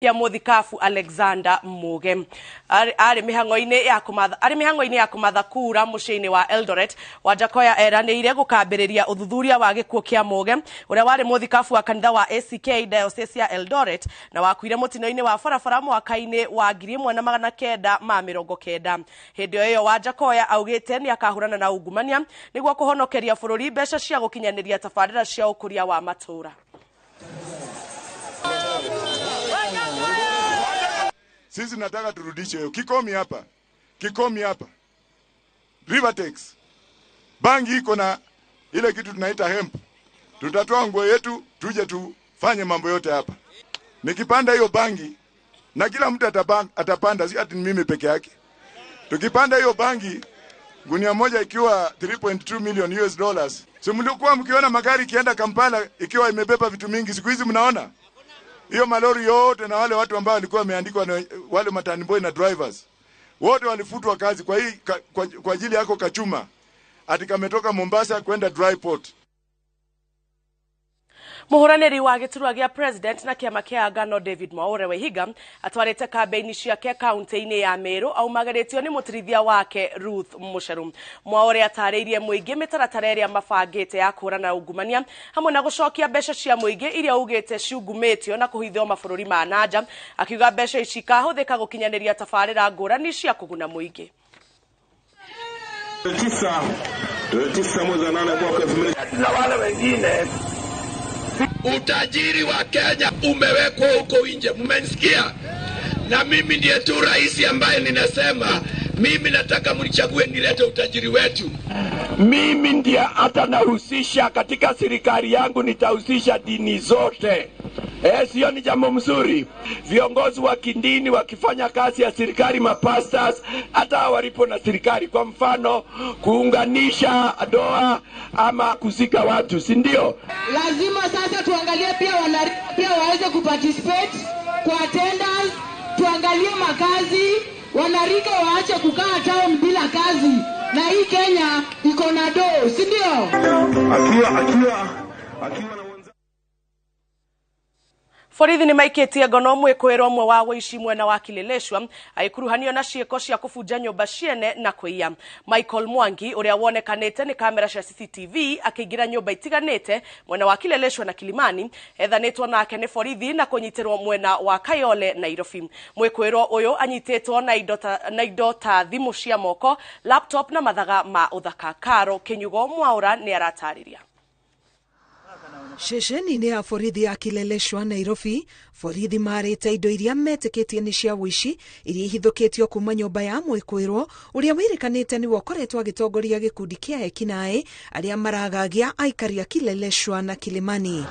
ya muthikafu Alexander Muge ari mihango-ini ya kumatha kura muciini wa Eldoret. Wanjakoya eranĩire gũkambĩrĩria ũthuthuria wa gĩkuũ kĩa Muge ũrĩa warĩ muthikafu wa kanitha wa ACK Diocese ya Eldoret na wakuire mutino-ini wa barabara mwaka-ini wa 1990. Hĩndĩ ĩyo Wanjakoya augĩte nĩ akahũrana na ungumania nĩguo kũhonokeria bũrũri mbeca cia gũkinyanĩria tabarĩra cia ũkũria wa matũra. Sisi nataka turudishe hiyo kikomi hapa. Rivertex. Bangi iko na ile kitu tunaita hemp. Tutatoa nguo yetu tuje tufanye mambo yote hapa. Nikipanda hiyo bangi na kila mtu atapanda, si ati mimi peke yake. Tukipanda hiyo bangi gunia moja ikiwa 3.2 million US dollars. So mlikuwa mkiona magari kienda Kampala ikiwa imebeba vitu mingi, siku hizi mnaona hiyo malori yote na wale watu ambao walikuwa wameandikwa na wale matani boy na drivers wote walifutwa kazi kwa ajili yako Kachuma ati kametoka Mombasa kwenda dry port. Muhuraniri wa giturwa gia president na kiama kia Ngano David Mwaure Waihiga atwarite kambeini ciake kaunti-ini ya Meru aumagĩrĩtio ni mutirithia wake Ruth Musheru. Mwaure atariirie muingi mitaratara iria mabangite ya kũhũrana ungumania hamwe na gũcokia mbeca cia muingi iria ugite ciungumitio na kũhithio mabũrũri ma nanja, akiuga mbeca ici ikahuthĩka gũkinyanĩria tabarĩra ngũrani cia kũguna muingi. Na wale wengine utajiri wa Kenya umewekwa huko nje, mmenisikia? Na mimi ndiye tu rais ambaye ninasema mimi nataka mnichague nilete utajiri wetu. Mimi ndiye hata nahusisha katika serikali yangu, nitahusisha dini zote. Sio ni jambo mzuri viongozi wa kidini wakifanya kazi ya serikali, mapastors hata walipo na serikali, kwa mfano kuunganisha doa ama kuzika watu, si ndio? Lazima sasa tuangalie pia waweze kuparticipate kwa attendance, tuangalie makazi, wanarika waache kukaa town bila kazi, na hii Kenya iko na doo, si ndio? Akiwa Borithi ni maikitie ngono mwĩkũĩrwo ũmwe wa wĩici mwena wa Kileleshwa agĩkuruhanio na ciĩko cia kũbunja nyũmba ciene na kũiya. Michael Mwangi ũrĩa wonekanĩte nĩ kamera cia CCTV akĩingĩra nyũmba itiganĩte mwena wa Kileleshwa na Kilimani, ethanĩtwo nake nĩ borithi na kũnyitĩrwo mwena wa Kayole Nairobi. Mwĩkũĩrwo ũyũ anyitĩtwo na indo ta thimũ cia moko, laptop na mathaga ma ũthaka. Karo Kinyugo Mwaura nĩ aratarĩria. Ceceni-inĩ ya borithi ya Kileleshwa Nairobi, borithi marĩte indo iria metĩkĩtie nĩ cia wĩici iria ihithũkĩtio kuma nyũmba ya mwĩkũĩrwo ũrĩa wĩrĩkanĩte nĩwe ũkoretwo agĩtongoria gĩkundi kĩa ekinaĩ arĩa maragagia aikari a Kileleshwa na Kilimani.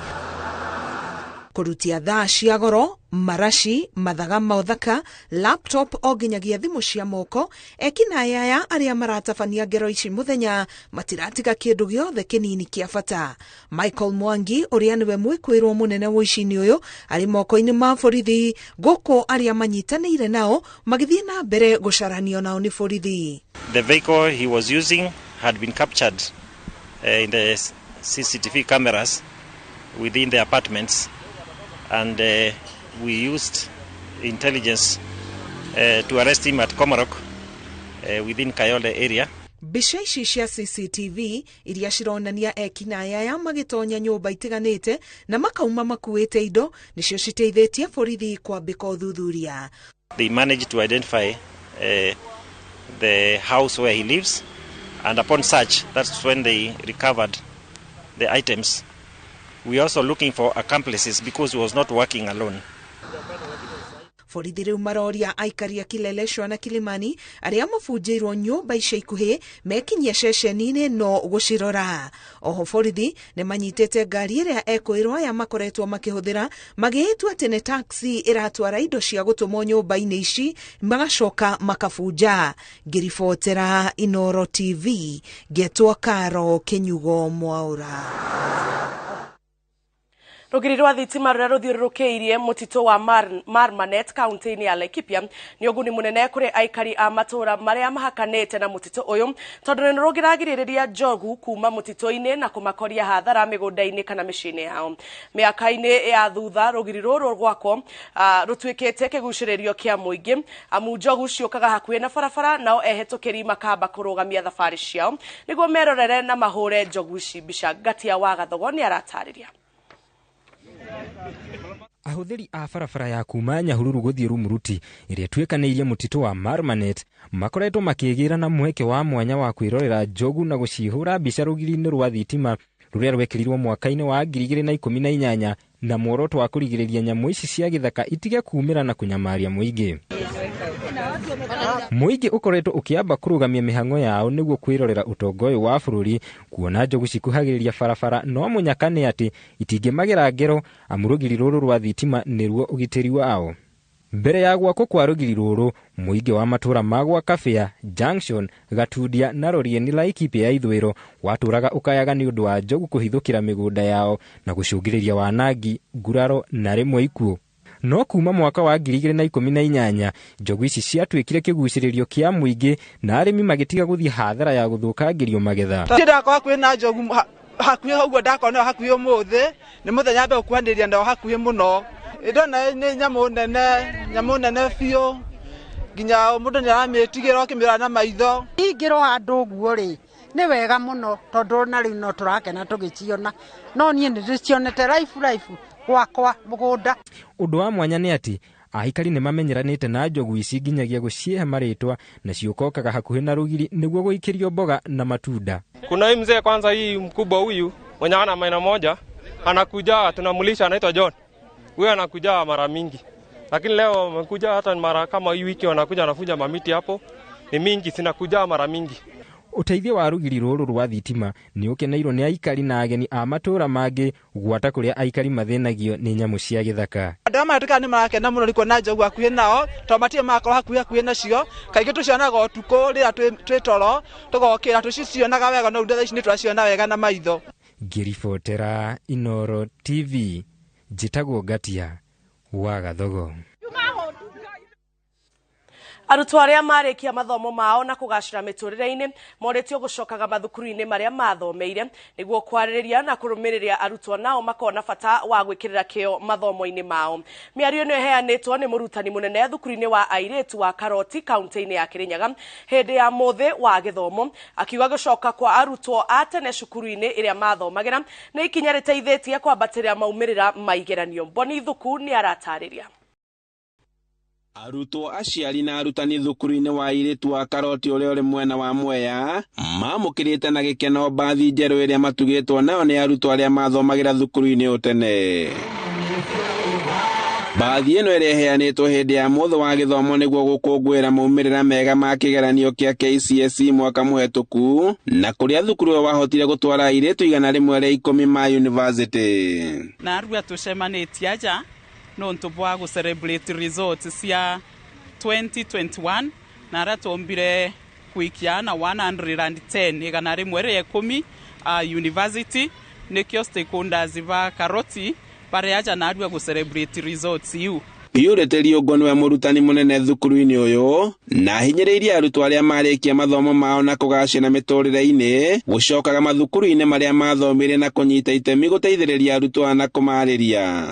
Kurutia thaa cia goro, marashi, mathaga ma ũthaka, laptop o nginyagia thimũ cia moko, ekinaĩ aya arĩa maratabania ngero ici mũthenya matiratiga kĩndũ gĩothe kĩnini kĩa bata. Michael Mwangi ũrĩa nĩwe mwĩkũĩrwo mũnene wĩici-inĩ ũyũ arĩ moko-inĩ ma borithi, gũkũ arĩa manyitanĩire nao magĩthiĩ na mbere gũcaranio nao nĩ borithi. The vehicle he was using had been captured in the CCTV cameras within the apartments, and we used intelligence to arrest him at Komarok within Kayole area. Mbica ici cia CCTV iria cironania ekinaĩ aya magĩtonya nyũmba itiganĩte na makauma makuĩte indo nĩcio citeithĩtie borithi kwambĩka ũthuthuria. They managed to identify the house where he lives, and upon search, that's when they recovered the items. We are also looking for accomplices because he was not working alone. Borithi rĩu maroria aikari a Kileleshwa na Kilimani arĩa mabunjĩirwo nyũmba ica ikuhĩ mekinyie ceceni-inĩ no gũcirora. Oho borithi nĩ manyitĩte ngari ĩrĩa ekũĩrwo aya makoretwo makĩhũthĩra magĩĩtua atĩ nĩ taxi ĩratwara indo cia gũtũmwo nyũmba-inĩ ici magacoka makabunja. Ngĩribotera Inooro TV, ngetwo Karo Kinyugo Mwaura. Rugiri rwa thitima ruria ruthiururukiirie mutito wa Marmanet kaunti-ini ya Laikipia ni uguni munene kuri aikari a matura maria mahakanite na mutito uyu tondu ni rugiragiriria njogu kuma mutito-ini na kumakoria hathara migunda-ini kana micini yao. Miaka-ini ya thutha rugiri ruru rwako rutwikite kiguciririo kia muingi amu njogu ciukaga hakuhi na barabara nao ehetukiri makamba kurugamia thabari ciao niguo merorere na mahure njogu ici mbica. Gatia wa Gathogo ni aratariria. Ahuthiri a barabara ya kuma Nyahururu guthii Rumuruti iria twikaniirie mutito wa Marmanet makoretwo makigira na mweke wa mwanya wa kwirorera njogu na gucihura mbica rugiri-ini rwa thitima ruria rwekirirwo mwaka-ini wa 2018 na muoroto wa kurigiriria nyamu ici cia githaka itige kumira na kunyamaria muingi. Muingi ukoretwo ukiamba kurugamia mihango yao niguo kwirorera utonga uyu wa bururi kuona njogu cikuhagiriria barabara no munyakane ati itingimagera ngero amurugiri ruru rwa thitima niruo ugitiri wao. Mbere ya gwako kwa rugiri ruru muingi wa matura magwa Kafia, Junction, Gatundia na Rorieni Laikipia ya ithwiro waturaga ukayaga ni undu wa njogu kuhithukira migunda yao na gucungiriria wanangi, nguraro na rimwe ikuo. No kuma mwaka wa 2018 njogu ici ciatwikire kiguciririo kia muingi na arimi magitiga guthii hathara ya guthukangirio magetha. Ndakwa kwina njogu hakuhi uguo ndakona hakuhi umuthi ni muthenya mbe ukwandiria ndo hakuhi muno idona ni nyamu nene biu nginya mundu ni aramitigira okimira na maitho ingiro andu guo ri ni wega muno tondu na riu no turakena tugiciona no nie ni ndicionete life gwakwa mugunda. Undu wa mwanya ni ati aikari ni mamenyeranite na njogu ici nginyagia guciehe maritwa na ciukokaga hakuhi na rugiri niguo guikirio mboga na matunda. Kuna hii mzee kwanza, hii mkubwa huyu mwenye ana maina moja anakuja, tunamulisha, anaitwa John. Huyu anakuja mara mingi, lakini leo amekuja hata mara kama hii wiki wanakuja anafuja mamiti hapo ni mingi, sinakuja mara mingi. Uteithio wa rugiri ruru rwa thitima ni ukeneirwo ni aikari na ageni a matura mangi gwata kuria aikari mathenagio ni nyamu cia githaka. Andu amatuka ni marakena muno riko na njogu hakuhi nao to matie makoro hakuhi nacio kaingi tucionaga utuku rira twitoro tugokira tucionaga wega no ndetha ici ni twaciona wega na maitho. Ngiribotera Inoro TV Jitagwo Gatia wa Gathogo. Arutwo aria marikia mathomo mao na kugacira miturire-ini moretio gucokaga mathukuru-ini maria mathomeire niguo kwaririria na kurumiriria arutwo nao makona bata wa gwikirira kio mathomo-ini mao. Miario ino iheanitwo ni murutani munene thukuru-ini wa airetu wa Karoti kaunti-ini ya Kirinyaga hindi ya muthi wa githomo akiuga gucoka kwa arutwo a tene cukuru-ini iria mathomagira na ikinya riteithitie kwambatira maumirira maigeranio. Boni Thuku ni aratariria. Arutwo aciari na arutani thukuru-ini wa airetu wa Karoti uria uri mwena wa Mwea mamukirite na gikeno bathi njeru iria matugitwo nao ni arutwo aria mathomagira thukuru-ini utene. Bathi ino iria iheanitwo hindi ya muthi wa githomo niguo gukungwira maumirira mega ma kigeranio kia KCSE mwaka muhetuku na kuria thukuru wahotire gutwara airetu 110 ma university. Na arua tucemanitie aja no ntubwa gu celebrate results cia 2021 na ratombire kuikia na 110 igana rimwe ria 10 university nikio stakeholders ba Karoti pare aja na arua gu celebrate results yu Iureterio ngonu wa murutani munene thukuru-ini uyu na hinyiriirie arutwo aria marikia mathomo mao na kugacira miturire-ini gucokaga mathukuru-ini maria mathomire na kunyita itemi guteithiriria arutwo na kumariria.